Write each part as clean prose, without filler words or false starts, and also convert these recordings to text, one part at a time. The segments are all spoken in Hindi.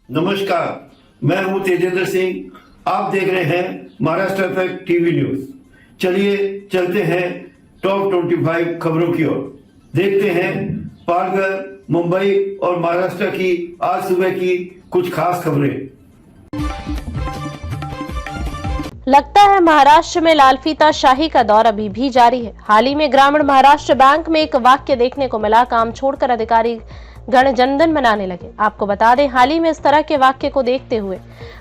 नमस्कार, मैं हूं तेजेंद्र सिंह। आप देख रहे हैं महाराष्ट्र इफेक्ट टीवी न्यूज। चलिए चलते हैं टॉप 25 खबरों की ओर। देखते हैं पालघर, मुंबई और महाराष्ट्र की आज सुबह की कुछ खास खबरें। लगता है महाराष्ट्र में लाल फीता शाही का दौर अभी भी जारी है। हाल ही में ग्रामीण महाराष्ट्र बैंक में एक वाक्य देखने को मिला, काम छोड़कर अधिकारी गण जनधन मनाने लगे। आपको बता दें, हाल ही में इस तरह के वाक्य को देखते हुए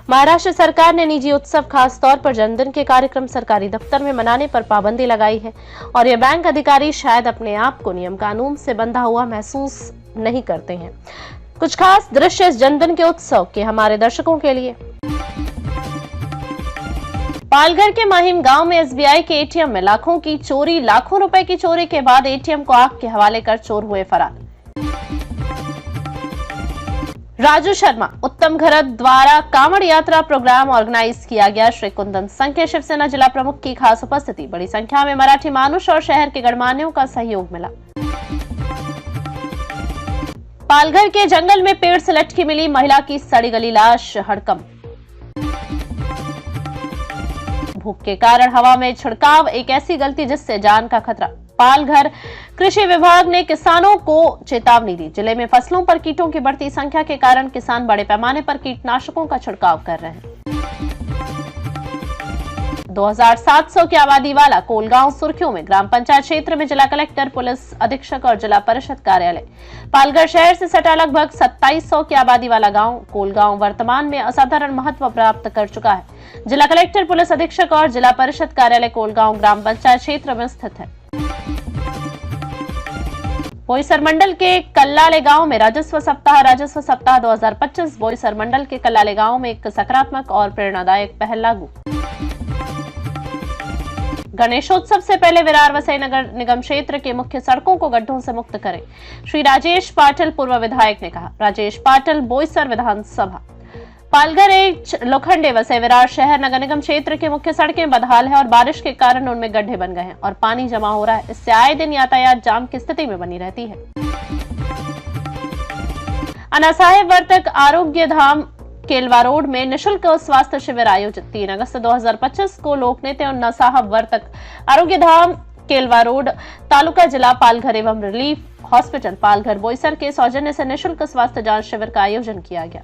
महाराष्ट्र सरकार ने निजी उत्सव, खास तौर पर जनधन के कार्यक्रम सरकारी दफ्तर में मनाने पर पाबंदी लगाई है और ये बैंक अधिकारी शायद अपने आप को नियम कानून से बंधा हुआ महसूस नहीं करते हैं। कुछ खास दृश्य इस जनधन के उत्सव के हमारे दर्शकों के लिए। पालघर के माहिम गांव में एसबीआई के एटीएम में लाखों की चोरी। लाखों रुपए की चोरी के बाद एटीएम को आग के हवाले कर चोर हुए फरार। राजू शर्मा, उत्तम घरत द्वारा कांवड़ यात्रा प्रोग्राम ऑर्गेनाइज किया गया। श्री कुंदन संघ के शिवसेना जिला प्रमुख की खास उपस्थिति। बड़ी संख्या में मराठी मानुष और शहर के गणमान्यों का सहयोग मिला। पालघर के जंगल में पेड़ से लटकी मिली महिला की सड़ी गली लाश। हड़कंप। भूख के कारण हवा में छिड़काव, एक ऐसी गलती जिससे जान का खतरा। पालघर कृषि विभाग ने किसानों को चेतावनी दी। जिले में फसलों पर कीटों की बढ़ती संख्या के कारण किसान बड़े पैमाने पर कीटनाशकों का छिड़काव कर रहे हैं। 2700 की आबादी वाला कोलगांव सुर्खियों में ग्राम पंचायत क्षेत्र में जिला कलेक्टर, पुलिस अधीक्षक और जिला परिषद कार्यालय। पालघर शहर से सटा लगभग 2700 की आबादी वाला गांव कोलगांव वर्तमान में असाधारण महत्व प्राप्त कर चुका है। जिला कलेक्टर, पुलिस अधीक्षक और जिला परिषद कार्यालय कोलगांव ग्राम पंचायत क्षेत्र में स्थित है। बोईसर मंडल के कल्लाले गांव में राजस्व सप्ताह 2025। बोईसर मंडल के कल्लाले गांव में एक सकारात्मक और प्रेरणादायक पहल लागू। गणेशोत्सव से पहले विरार वसई नगर निगम क्षेत्र के मुख्य सड़कों को गड्ढों से मुक्त करें, श्री राजेश पाटिल पूर्व विधायक ने कहा। राजेश पाटिल, बोईसर विधानसभा। पालघर एक लोखंडे वसई विरार शहर नगर निगम क्षेत्र के मुख्य सड़कें बदहाल है और बारिश के कारण उनमें गड्ढे बन गए हैं और पानी जमा हो रहा है। इससे आए दिन यातायात जाम की स्थिति में बनी रहती है। अनासाहेब वर्तक आरोग्य धाम केलवा रोड में निःशुल्क स्वास्थ्य शिविर आयोजित। 3 अगस्त 2025 को लोक नेता और अनासाहेब वर्तक आरोग्य धाम केलवा रोड, तालुका जिला पालघर एवं रिलीफ हॉस्पिटल पालघर बोईसर के सौजन्य से निःशुल्क स्वास्थ्य जांच शिविर का आयोजन किया गया।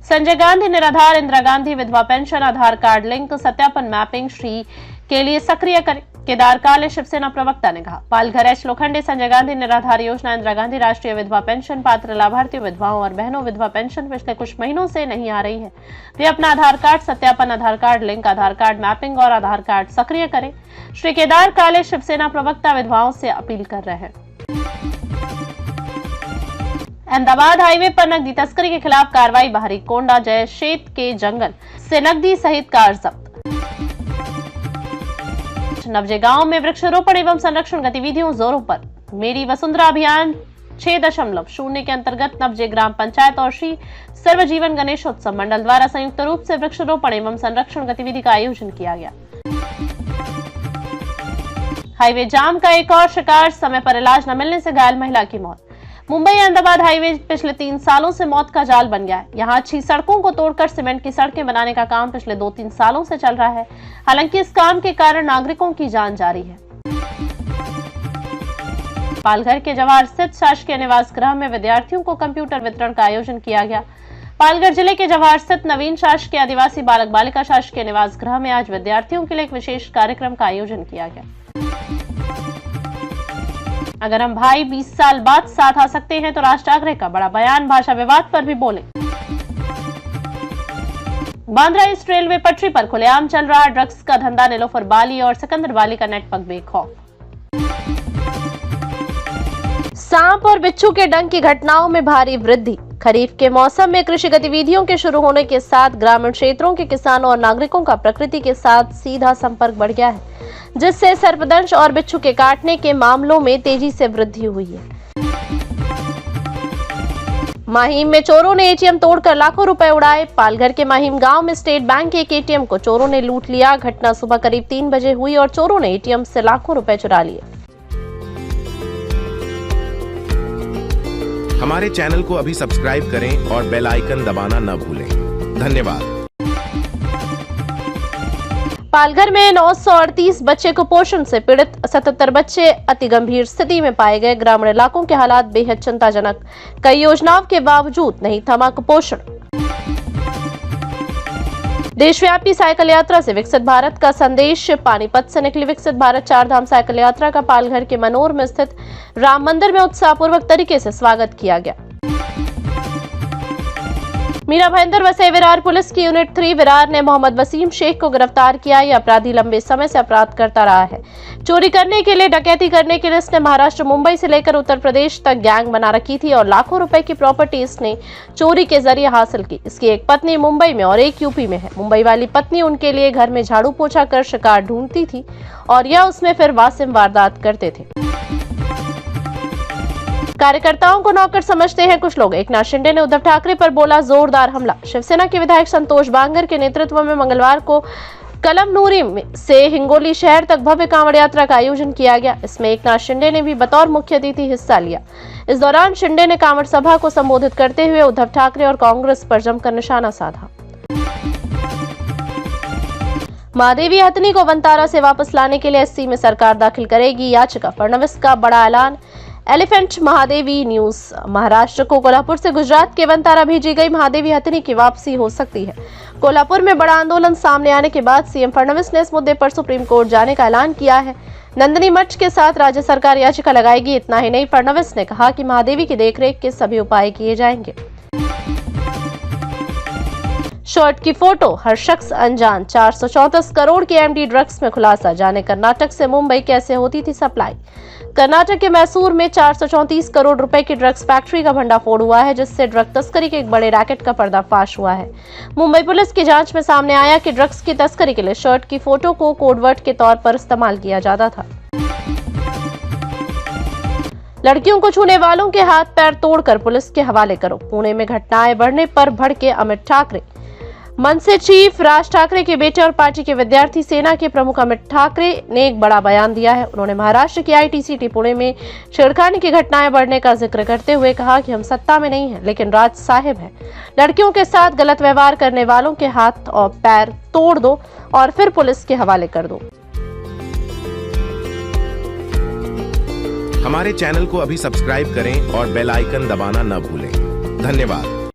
संजय गांधी निराधार इंदिरा गांधी विधवा पेंशन आधार कार्ड लिंक सत्यापन मैपिंग श्री के लिए सक्रिय करें, केदार काले शिवसेना प्रवक्ता ने कहा। पालघर एच लोखंडे संजय गांधी निराधार योजना इंदिरा गांधी राष्ट्रीय विधवा पेंशन पात्र लाभार्थी विधवाओं और बहनों विधवा पेंशन पिछले कुछ महीनों से नहीं आ रही है। वे अपना आधार कार्ड सत्यापन, आधार कार्ड लिंक, आधार कार्ड मैपिंग और आधार कार्ड सक्रिय करें। श्री केदार काले शिवसेना प्रवक्ता विधवाओं से अपील कर रहे हैं। अहमदाबाद हाईवे पर नकदी तस्करी के खिलाफ कार्रवाई। बाहरी कोंडा जयशेत के जंगल से नकदी सहित कार जब्त। नवजे गांव में वृक्षारोपण एवं संरक्षण गतिविधियों जोरों पर। मेरी वसुंधरा अभियान 6.0 के अंतर्गत नवजे ग्राम पंचायत और श्री सर्वजीवन गणेशोत्सव मंडल द्वारा संयुक्त रूप से वृक्षारोपण एवं संरक्षण गतिविधि का आयोजन किया गया। हाईवे जाम का एक और शिकार, समय पर इलाज न मिलने से घायल महिला की मौत। मुंबई अहमदाबाद हाईवे पिछले 3 सालों से मौत का जाल बन गया है। यहाँ अच्छी सड़कों को तोड़कर सीमेंट की सड़कें बनाने का काम पिछले 2-3 सालों से चल रहा है। हालांकि इस काम के कारण नागरिकों की जान जा रही है। पालघर के जवाहर स्थित शासकीय निवास गृह में विद्यार्थियों को कंप्यूटर वितरण का आयोजन किया गया। पालघर जिले के जवाहर स्थित नवीन शासकीय आदिवासी बालक बालिका शासकीय निवास गृह में आज विद्यार्थियों के लिए एक विशेष कार्यक्रम का आयोजन किया गया। अगर हम भाई 20 साल बाद साथ आ सकते हैं तो राज ठाकरे का बड़ा बयान, भाषा विवाद पर भी बोले। बांद्रा ईस्ट रेलवे पटरी पर खुलेआम चल रहा ड्रग्स का धंधा। नीलोफर बाली और सिकंदर बाली का नेटवर्क बेखौफ। सांप और बिच्छू के डंक की घटनाओं में भारी वृद्धि। खरीफ के मौसम में कृषि गतिविधियों के शुरू होने के साथ ग्रामीण क्षेत्रों के किसानों और नागरिकों का प्रकृति के साथ सीधा संपर्क बढ़ गया है, जिससे सर्पदंश और बिच्छू के काटने के मामलों में तेजी से वृद्धि हुई है। माहिम में चोरों ने एटीएम तोड़कर लाखों रुपए उड़ाए। पालघर के माहिम गांव में स्टेट बैंक के एक एटीएम को चोरों ने लूट लिया। घटना सुबह करीब 3 बजे हुई और चोरों ने एटीएम से लाखों रुपए चुरा लिए। हमारे चैनल को अभी सब्सक्राइब करें और बेल आइकन दबाना न भूलें। धन्यवाद। पालघर में 938 बच्चे कुपोषण से पीड़ित, 77 बच्चे अति गंभीर स्थिति में पाए गए। ग्रामीण इलाकों के हालात बेहद चिंताजनक, कई योजनाओं के बावजूद नहीं थमा कुपोषण। देशव्यापी साइकिल यात्रा से विकसित भारत का संदेश, पानीपत से निकली विकसित भारत चारधाम साइकिल यात्रा का पालघर के मनोर में स्थित राम मंदिर में उत्साहपूर्वक तरीके से स्वागत किया गया। मीरा भाईंदर वसई विरार पुलिस की यूनिट 3 विरार ने मोहम्मद वसीम शेख को गिरफ्तार किया। यह अपराधी लंबे समय से अपराध करता रहा है। चोरी करने के लिए, डकैती करने के लिए इसने महाराष्ट्र, मुंबई से लेकर उत्तर प्रदेश तक गैंग बना रखी थी और लाखों रुपए की प्रॉपर्टी इसने चोरी के जरिए हासिल की। इसकी एक पत्नी मुंबई में और एक यूपी में है। मुंबई वाली पत्नी उनके लिए घर में झाड़ू पोछा कर शिकार ढूंढती थी और यह उसमें फिर वासिम वारदात करते थे। कार्यकर्ताओं को नौकर समझते हैं कुछ लोग। एकनाथ शिंदे ने उद्धव ठाकरे पर बोला जोरदार हमला। शिवसेना के विधायक संतोष बांगर के नेतृत्व में मंगलवार को कलमनुरी से हिंगोली शहर तक भव्य कांवड़ यात्रा का आयोजन किया गया। इसमें एकनाथ शिंदे ने भी बतौर मुख्य अतिथि हिस्सा लिया। इस दौरान शिंदे ने कांवड़ सभा को संबोधित करते हुए उद्धव ठाकरे और कांग्रेस पर जमकर निशाना साधा। महादेवी हथनी को वनतारा से वापस लाने के लिए एससी में सरकार दाखिल करेगी याचिका, फडणवीस का बड़ा ऐलान। Elephant Mahadevi news. महाराष्ट्र को कोल्हापुर से गुजरात के वनतारा भेजी गई महादेवी हथनी की वापसी हो सकती है। कोल्हापुर में बड़ा आंदोलन सामने आने के बाद सीएम फडणवीस ने इस मुद्दे पर सुप्रीम कोर्ट जाने का ऐलान किया है। नंदिनी मठ के साथ राज्य सरकार याचिका लगाएगी। इतना ही नहीं, फडणवीस ने कहा कि महादेवी की देखरेख के सभी उपाय किए जाएंगे। शॉर्ट की फोटो, हर शख्स अनजान। 434 करोड़ के एमडी ड्रग्स में खुलासा, जाने कर्नाटक से मुंबई कैसे होती थी सप्लाई। कर्नाटक के मैसूर में 434 करोड़ रुपए की ड्रग्स फैक्ट्री का भंडाफोड़ हुआ है, जिससे ड्रग तस्करी के एक बड़े रैकेट का पर्दाफाश हुआ है। मुंबई पुलिस की जांच में सामने आया कि ड्रग्स की तस्करी के लिए शर्ट की फोटो को कोडवर्ड के तौर पर इस्तेमाल किया जाता था। लड़कियों को छूने वालों के हाथ पैर तोड़कर पुलिस के हवाले करो। पुणे में घटनाएं बढ़ने पर भड़के अमित ठाकरे। मनसे चीफ राज ठाकरे के बेटे और पार्टी के विद्यार्थी सेना के प्रमुख अमित ठाकरे ने एक बड़ा बयान दिया है। उन्होंने महाराष्ट्र की आईटीसीटी पुणे में छेड़खानी की घटनाएं बढ़ने का जिक्र करते हुए कहा कि हम सत्ता में नहीं है, लेकिन राज साहिब है। लड़कियों के साथ गलत व्यवहार करने वालों के हाथ और पैर तोड़ दो और फिर पुलिस के हवाले कर दो। हमारे चैनल को अभी सब्सक्राइब करें और बेल आइकन दबाना न भूलें। धन्यवाद।